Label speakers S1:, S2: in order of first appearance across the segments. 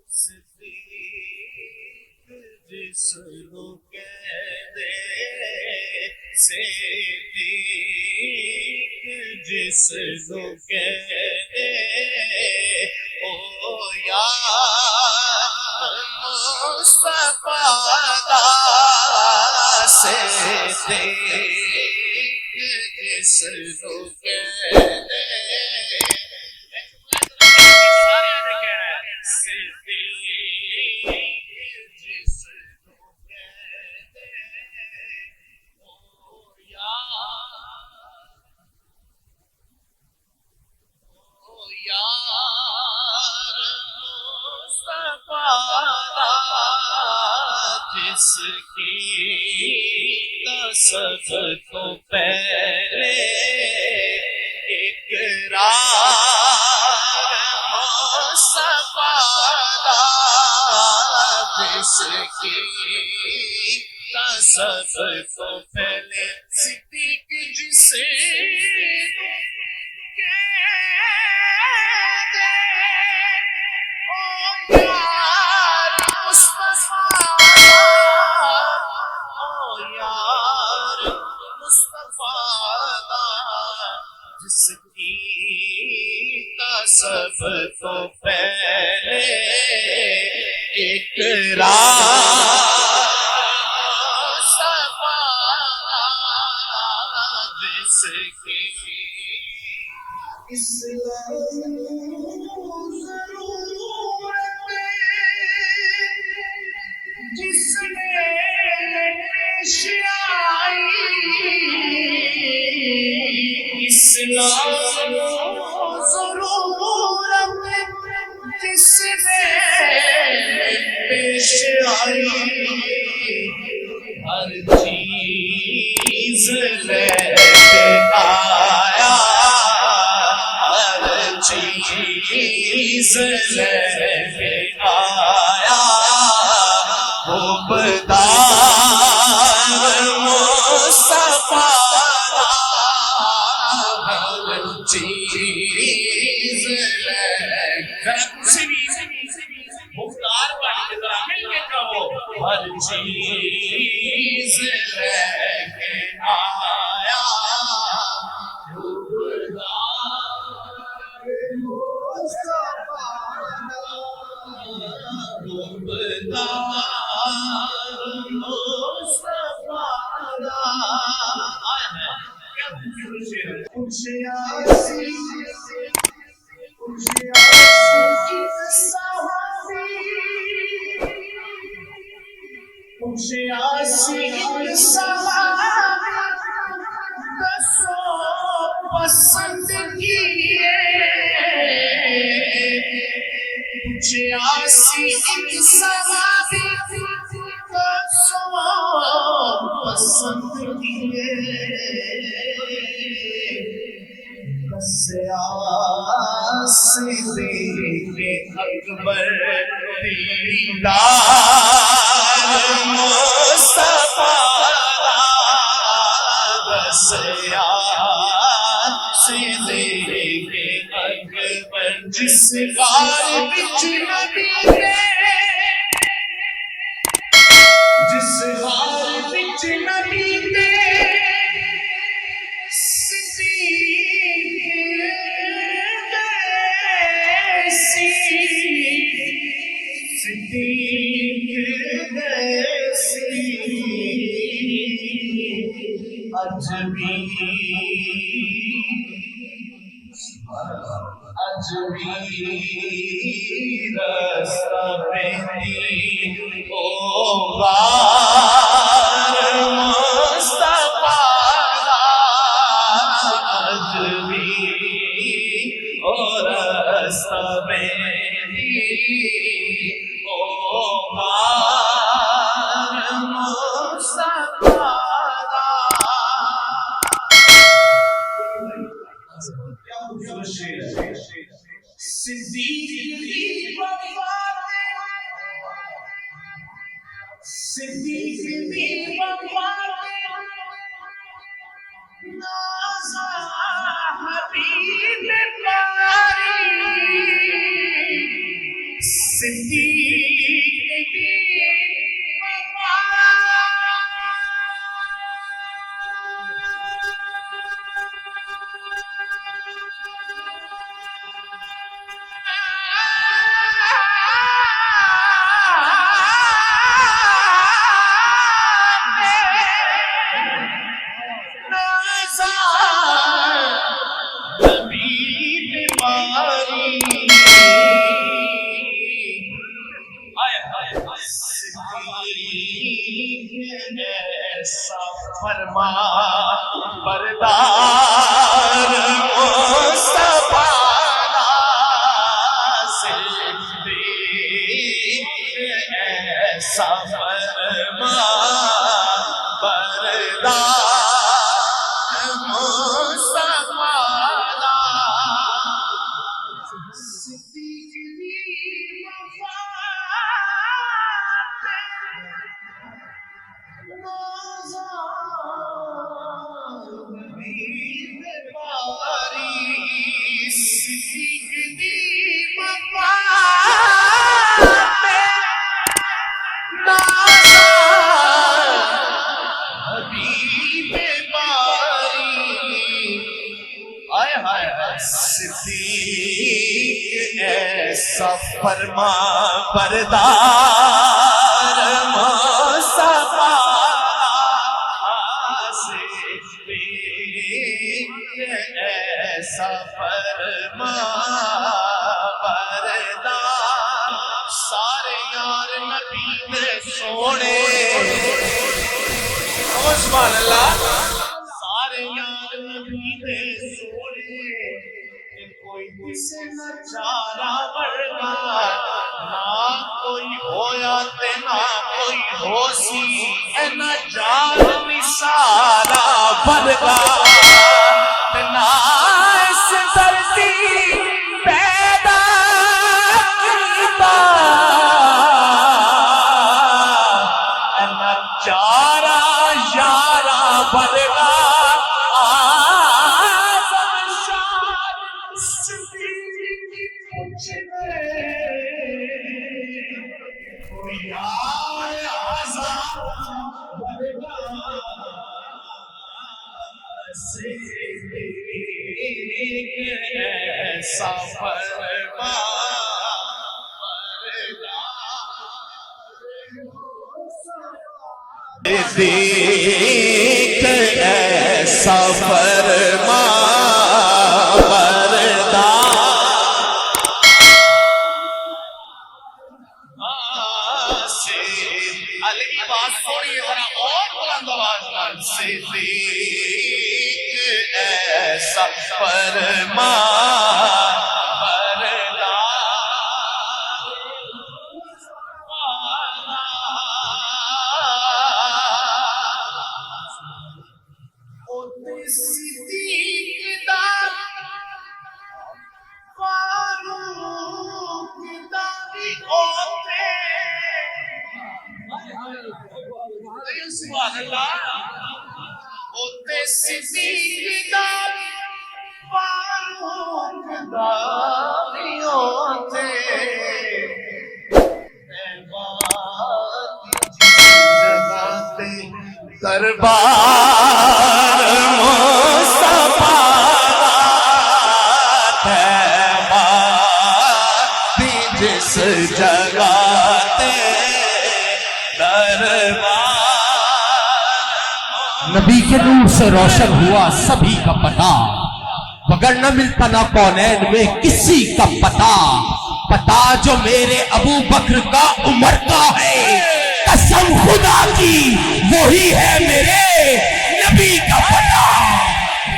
S1: صدیق جس کو کہتے صدیق جس کو کہتے او یار مصطفیٰ دا صدیق جس کو کہتے جس کی سب کو پہلے اقرار مصطفیٰ دا جس کی سب کو پہلے صدیق جسے جس کی سب کو پہلے اقرار جس کی اسلام ضرورت جس میں پیش آئی اسلام ضرورت جس میں پیش آئی ہر چیز لے کے آیا ہر چیز لے کے آیا حبدار مصطفیٰ چیز مختار بن کے ذرا مل کے کہو ہر چیز لے کے آیا پسند کیے پسند کیے صدیق اکبر دیدار مصطفیٰ صدیق اکبر جس غار وچ نبی نے جس غار وچ نبی نے اجبی رستہ پہنی او غار مصطفیٰ اجبی او رستہ پہنی او غار مصطفیٰ صدیق دی وفات نازا حبیب پاری صدیق بیماری ایسا فرما بردار مصطفیٰ صدیق ایسا فرما بردار مصطفیٰ صدیق دی صدیق ایسا فرما بردار مصطفیٰ صدیق ایسا فرما بردار سارے یار نبی دے سونے سبحان اللہ سارے یار نبی دے سونے کوئی کسے نہ چارہ ورگا نہ کوئی ہویا تے نہ کوئی ہو سی اے نہ جان نثارا ورگا تے نہ اس دھرتی پیدا کیتا اے نہ چارہ یارہ ورگا ایسا فرما صدیق ایسا فرما صدیق ایسا فرما سبحان اللہ اوتے صدیق دا فاروق دا اوتے جگہ تے دربار مصطفیٰ دی جس جگہ تے دربار
S2: نبی کے نور سے روشن ہوا سبھی کا پتہ مگر نہ ملتا نہ کونین میں کسی کا پتہ پتہ جو میرے ابو بکر کا عمر کا ہے قسم خدا کی وہی ہے میرے نبی کا پتہ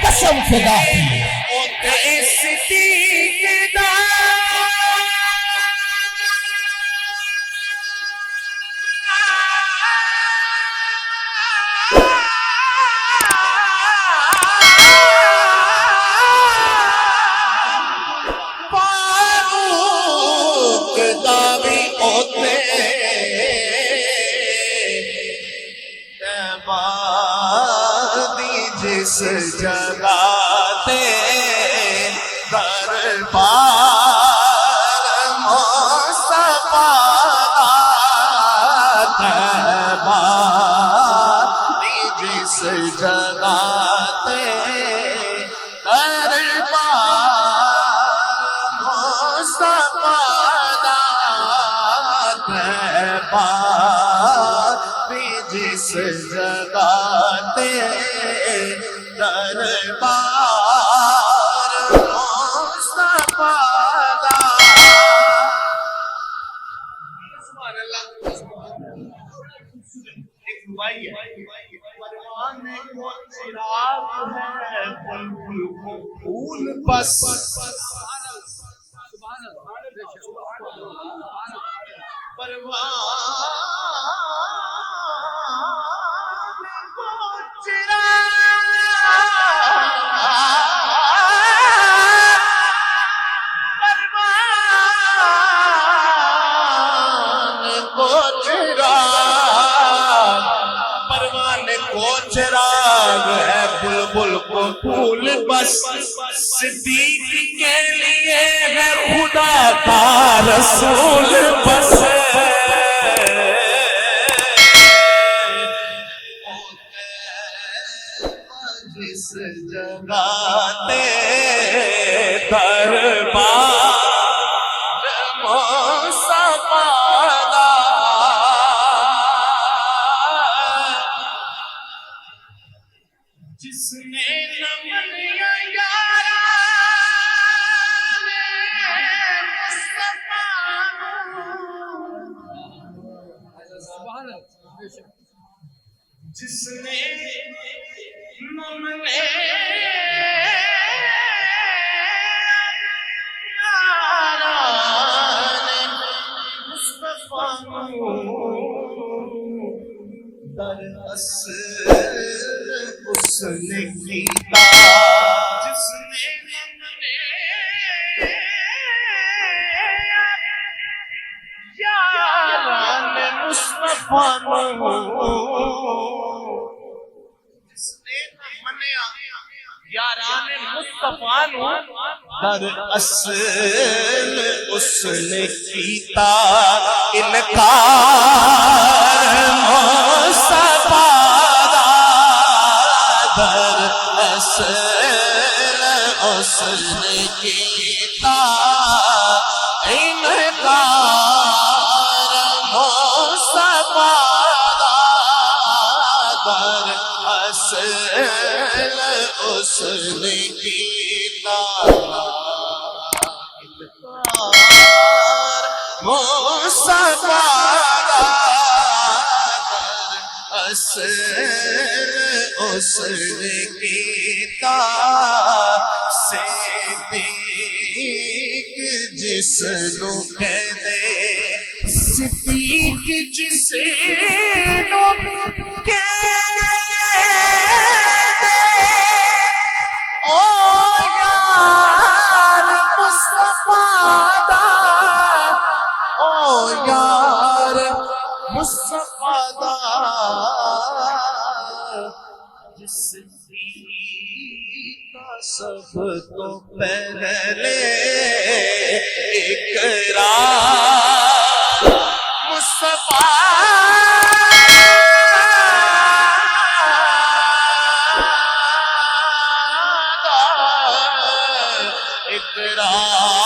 S2: قسم خدا کی
S1: جس جگہ تے دربار مصطفیٰ جس جگہ تے دربار مصطفیٰ جس جگہ تے دربار مصطفیٰ پروانے کو چراغ ہے بلبل کو پھول بس پروانے کو پروانے کو چراغ ہے بلبل کو پھول بس صدیق کے لیے ہے خدا کا رسول بس جس جگہ تے دربار مصطفیٰ دا جس نے نہ منیا یاران مصطفیٰ جس نے نہ منے یاران مصطفیٰ در اصل اس نے کیتا جس نے یاران مصطفیٰ جس نے منیا یاران مصطفیٰ در اصل اس نے کیتا انکار مصطفیٰ در اصل اس نے کیتا انکار مصطفیٰ در اصل اس نے کیتا انکار مصطفیٰ اصل اس نے کیتا صدیق جس نو کہنے صدیق جس نو کہنے او یار مصطفیٰ دا او یار مصطفیٰ دا جس کا سب تو پہلے اقرار مصطفیٰ دا اقرار